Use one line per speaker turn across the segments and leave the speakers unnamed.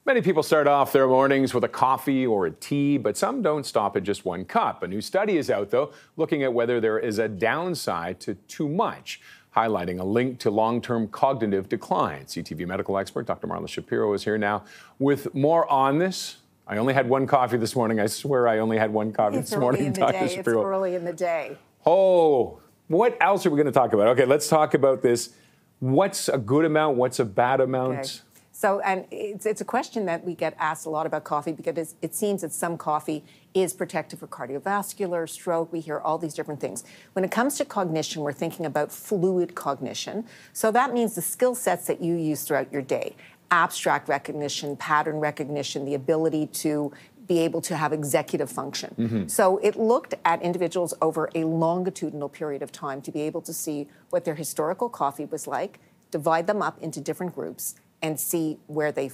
Many people start off their mornings with a coffee or a tea, but some don't stop at just one cup. A new study is out, though, looking at whether there is a downside to too much, highlighting a link to long-term cognitive decline. CTV medical expert Dr. Marla Shapiro is here now with more on this. I only had one coffee this morning. I swear I only had one coffee this morning, Dr. Shapiro.
It's early in the day.
Oh, what else are we going to talk about? Okay, let's talk about this. What's a good amount? What's a bad amount?
Okay. So, and it's a question that we get asked a lot about coffee because it seems that some coffee is protective for cardiovascular, stroke. We hear all these different things. When it comes to cognition, we're thinking about fluid cognition. So that means the skill sets that you use throughout your day. Abstract recognition, pattern recognition, the ability to be able to have executive function. Mm-hmm. So it looked at individuals over a longitudinal period of time to be able to see what their historical coffee was like, divide them up into different groups, and see where they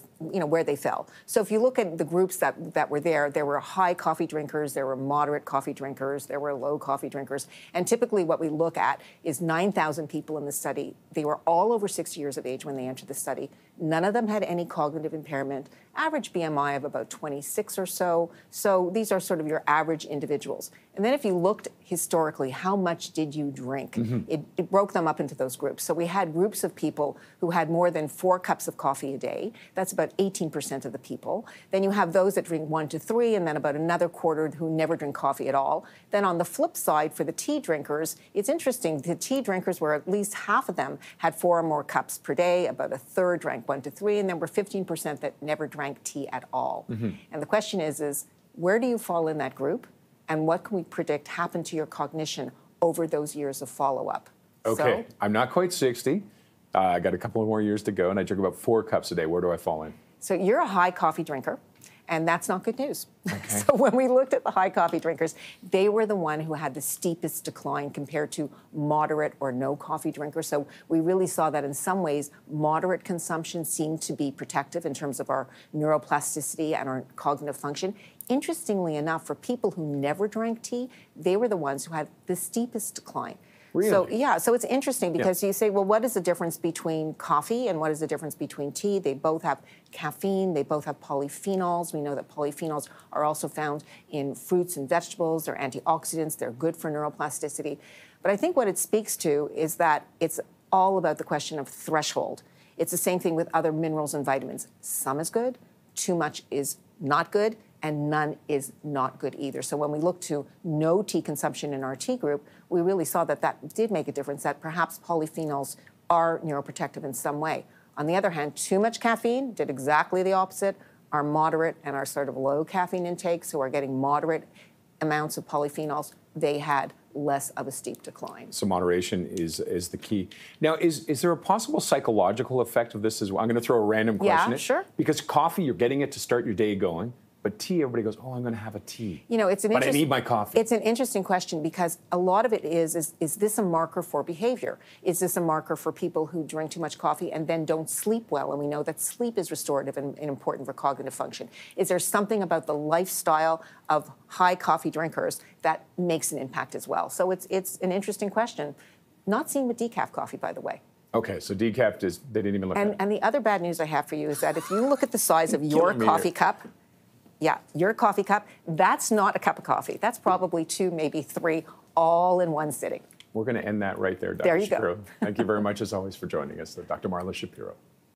fell. So if you look at the groups that were there were high coffee drinkers, there were moderate coffee drinkers, there were low coffee drinkers. And typically what we look at is 9,000 people in the study. They were all over 60 years of age when they entered the study. None of them had any cognitive impairment, average BMI of about 26 or so. So these are sort of your average individuals. And then if you looked historically, how much did you drink? Mm-hmm. It broke them up into those groups. So we had groups of people who had more than 4 cups of coffee a day. That's about 18% of the people. Then you have those that drink 1 to 3, and then about another quarter who never drink coffee at all. Then on the flip side, for the tea drinkers, it's interesting. The tea drinkers were at least half of them had 4 or more cups per day. About a third drank 1 to 3, and there were 15% that never drank tea at all. Mm-hmm. And the question is where do you fall in that group? And what can we predict happened to your cognition over those years of follow-up?
Okay, so, I'm not quite 60. I got a couple of more years to go, and I drink about 4 cups a day. Where do I fall in?
So you're a high coffee drinker, and that's not good news.
Okay.
So when we looked at the high coffee drinkers, they were the one who had the steepest decline compared to moderate or no coffee drinkers. So we really saw that in some ways, moderate consumption seemed to be protective in terms of our neuroplasticity and our cognitive function. Interestingly enough, for people who never drank tea, they were the ones who had the steepest decline.
Really?
So, yeah, so it's interesting because you say, well, what is the difference between coffee and what is the difference between tea? They both have caffeine, they both have polyphenols. We know that polyphenols are also found in fruits and vegetables. They're antioxidants, they're good for neuroplasticity. But I think what it speaks to is that it's all about the question of threshold. It's the same thing with other minerals and vitamins. Some is good, too much is not good, and none is not good either. So when we look to no tea consumption in our tea group, we really saw that that did make a difference, that perhaps polyphenols are neuroprotective in some way. On the other hand, too much caffeine did exactly the opposite. Our moderate and our sort of low caffeine intakes who are getting moderate amounts of polyphenols, they had less of a steep decline.
So moderation is the key. Now, is there a possible psychological effect of this as well? I'm going to throw a random question.
Yeah, sure.
Because coffee, you're getting it to start your day going. But tea, everybody goes, oh, I'm going to have a tea.
You know,
but I need my coffee.
It's an interesting question because a lot of it is this a marker for behavior? Is this a marker for people who drink too much coffee and then don't sleep well? And we know that sleep is restorative and important for cognitive function. Is there something about the lifestyle of high coffee drinkers that makes an impact as well? So it's an interesting question. Not seen with decaf coffee, by the way.
Okay, so decaf, they didn't even look at it.
And the other bad news I have for you is that if you look at the size of your coffee cup, yeah, your coffee cup, that's not a cup of coffee. That's probably 2, maybe 3, all in one sitting.
We're going to end that right there, Dr.
There you
Shapiro.
go.
Thank you very much, as always, for joining us, Dr. Marla Shapiro.